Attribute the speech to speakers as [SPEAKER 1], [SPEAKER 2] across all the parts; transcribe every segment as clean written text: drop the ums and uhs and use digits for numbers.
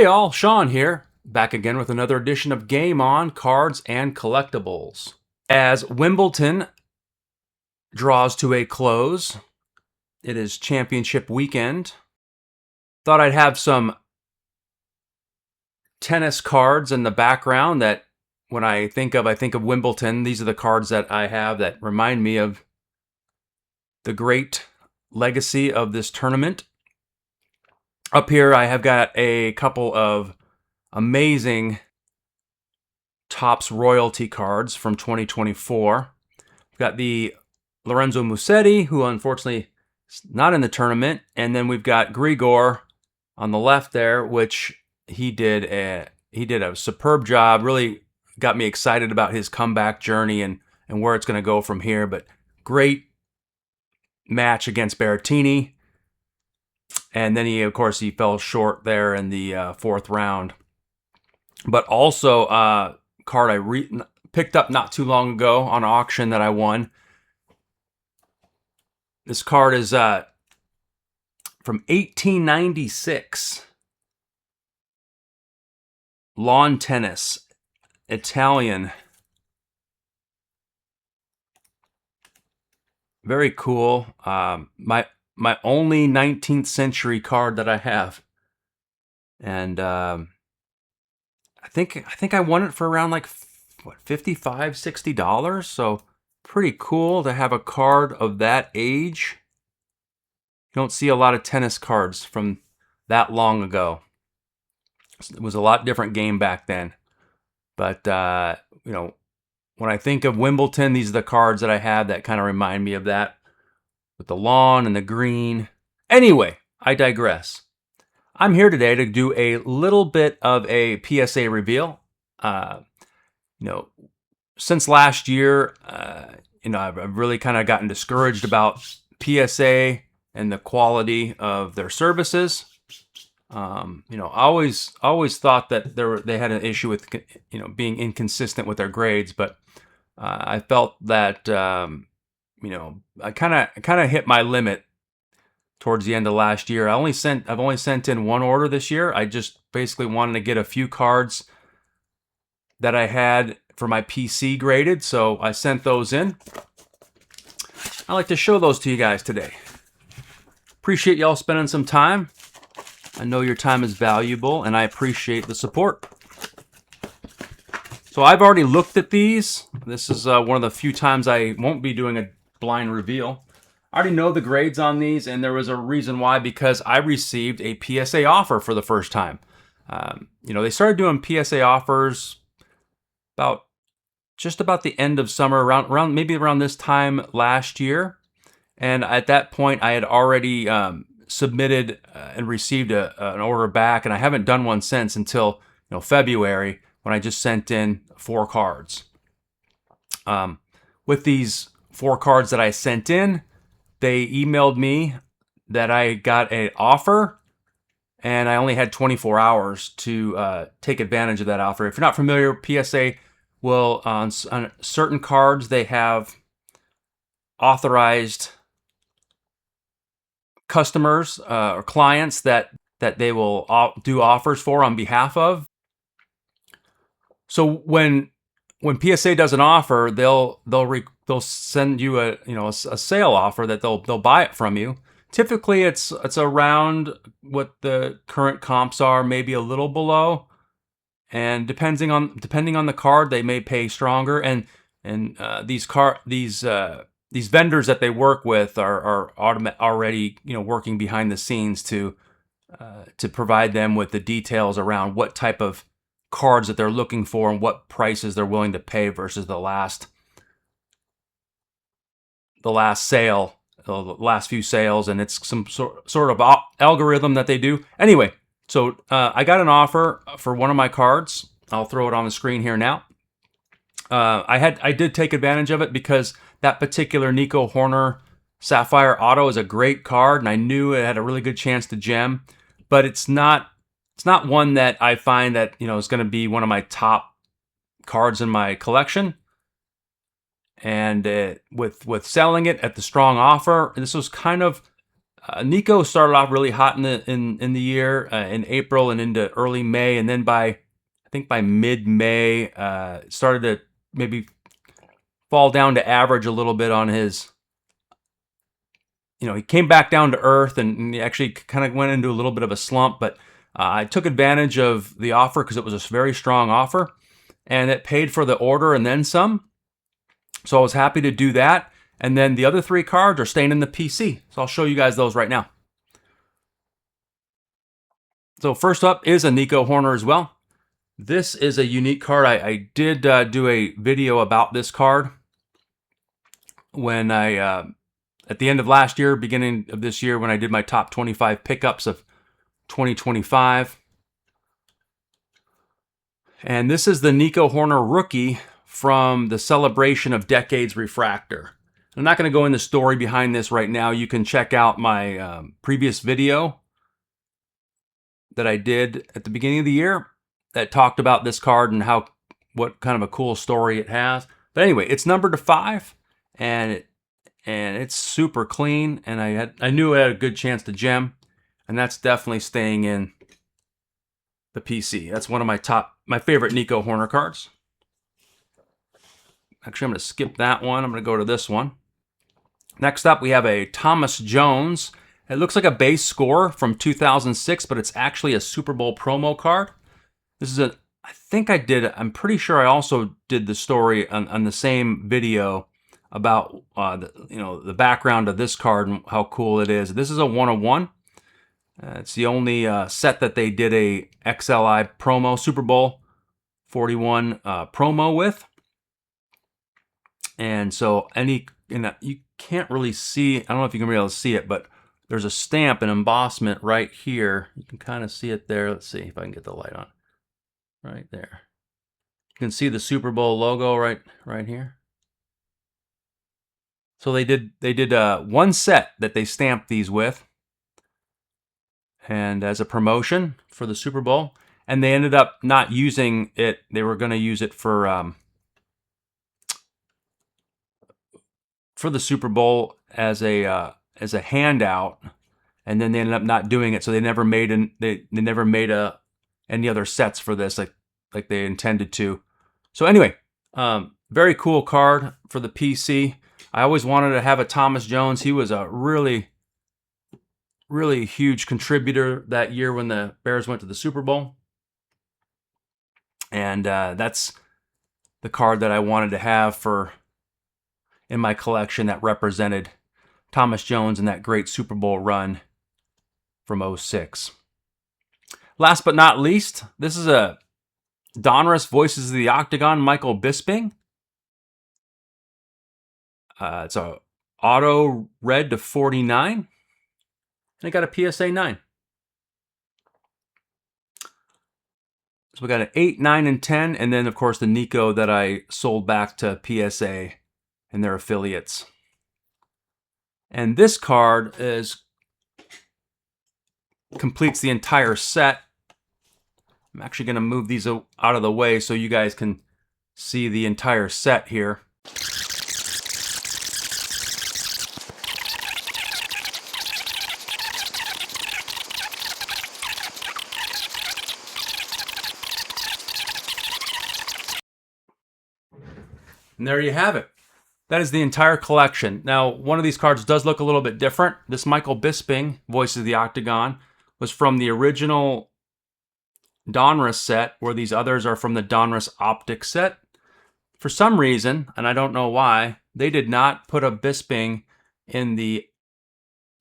[SPEAKER 1] Hey all, Sean here, back again with another edition of Game On Cards and Collectibles. As Wimbledon draws to a close, it is championship weekend. Thought I'd have some tennis cards in the background that when I think of Wimbledon. These are the cards that I have that remind me of the great legacy of this tournament. Up here I have got a couple of amazing Topps royalty cards from 2024. We've got the Lorenzo Musetti, who unfortunately is not in the tournament, and then we've got Grigor on the left there, which he did a superb job. Really got me excited about his comeback journey and where it's going to go from here. But great match against Berrettini, and then he fell short there in the fourth round. But also card I picked up not too long ago on auction that I won. This card is from 1896. Lawn tennis, Italian. Very cool. My only 19th century card that I have, and I think I won it for around like $55, $60. So pretty cool to have a card of that age. You don't see a lot of tennis cards from that long ago. It was a lot different game back then. But when I think of Wimbledon, these are the cards that I have that kind of remind me of that, with the lawn and the green. Anyway, I digress. I'm here today to do a little bit of a PSA reveal. Since last year, I've really kind of gotten discouraged about PSA and the quality of their services. I always thought that they had an issue with being inconsistent with their grades, but I felt that I kind of hit my limit towards the end of last year. I've only sent in one order this year. I just basically wanted to get a few cards that I had for my PC graded, so I sent those in. I'd like to show those to you guys today. Appreciate y'all spending some time. I know your time is valuable, and I appreciate the support. So I've already looked at these. This is one of the few times I won't be doing a blind reveal. I already know the grades on these, and there was a reason why, because I received a PSA offer for the first time. They started doing PSA offers just about the end of summer, around this time last year. And at that point, I had already submitted and received an order back, and I haven't done one since until February, when I just sent in 4 cards. With these 4 cards that I sent in, they emailed me that I got an offer, and I only had 24 hours to take advantage of that offer. If you're not familiar, PSA will, on certain cards, they have authorized customers or clients that they will do offers for on behalf of. So when PSA does an offer, they'll send you a sale offer that they'll buy it from you. Typically, it's around what the current comps are, maybe a little below, and depending on the card, they may pay stronger. And these vendors that they work with are already working behind the scenes to provide them with the details around what type of cards that they're looking for and what prices they're willing to pay versus the last sale, the last few sales, and it's some sort of algorithm that they do. Anyway, so I got an offer for one of my cards. I'll throw it on the screen here now. I did take advantage of it because that particular Nico Horner Sapphire Auto is a great card, and I knew it had a really good chance to gem, but it's not one that I find that is going to be one of my top cards in my collection. And with selling it at the strong offer, this was kind of Nico started off really hot in the year, in April and into early May, and then I think by mid-May, started to maybe fall down to average a little bit on his. He came back down to earth, and he actually kind of went into a little bit of a slump, but I took advantage of the offer because it was a very strong offer, and it paid for the order and then some. So I was happy to do that. And then the other 3 cards are staying in the PC. So I'll show you guys those right now. So first up is a Nico Horner as well. This is a unique card. I did do a video about this card when at the end of last year, beginning of this year, when I did my top 25 pickups of 2025. And this is the Nico Horner rookie from the Celebration of Decades Refractor. I'm not going to go into the story behind this right now. You can check out my previous video that I did at the beginning of the year that talked about this card and what kind of a cool story it has. But anyway, it's numbered to 5, and it's super clean, and I knew I had a good chance to gem, and that's definitely staying in the PC. That's one of my favorite Nico Horner cards. Actually, I'm going to skip that one. I'm going to go to this one. Next up, we have a Thomas Jones. It looks like a base score from 2006, but it's actually a Super Bowl promo card. This is I'm pretty sure I also did the story on the same video about the background of this card and how cool it is. This is a 1/1. It's the only set that they did a XLI promo, Super Bowl 41 promo with. And so you can't really see, I don't know if you can be able to see it, but there's a stamp, an embossment right here. You can kind of see it there. Let's see if I can get the light on. Right there. You can see the Super Bowl logo right here. So they did one set that they stamped these with, and as a promotion for the Super Bowl, and they ended up not using it. They were going to use it for the Super Bowl as a handout, and then they ended up not doing it. So they never made any other sets for this like they intended to. So anyway, very cool card for the PC. I always wanted to have a Thomas Jones. He was a really, really huge contributor that year when the Bears went to the Super Bowl. And that's the card that I wanted to have in my collection that represented Thomas Jones in that great Super Bowl run from 2006. Last but not least, this is a Donruss Voices of the Octagon Michael Bisping. It's a auto red to 49. And I got a PSA 9. So we got an 8, 9, and 10. And then, of course, the Nico that I sold back to PSA and their affiliates. And this card completes the entire set. I'm actually going to move these out of the way so you guys can see the entire set here. And there you have it. That is the entire collection. Now, one of these cards does look a little bit different. This Michael Bisping, Voices of the Octagon, was from the original Donruss set, where these others are from the Donruss Optic set. For some reason, and I don't know why, they did not put a Bisping in the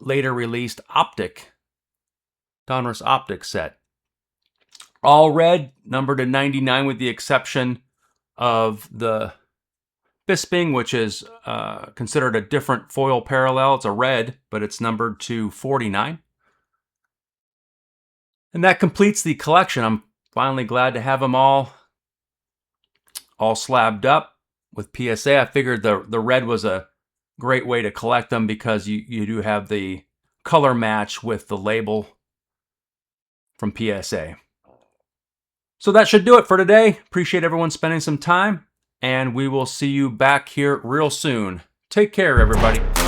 [SPEAKER 1] later released Donruss Optic set. All red, numbered to 99 with the exception of the Bisping, which is considered a different foil parallel. It's a red, but it's numbered to 49. And that completes the collection. I'm finally glad to have them all slabbed up with PSA. I figured the red was a great way to collect them because you do have the color match with the label from PSA. So that should do it for today. Appreciate everyone spending some time, and we will see you back here real soon. Take care, everybody.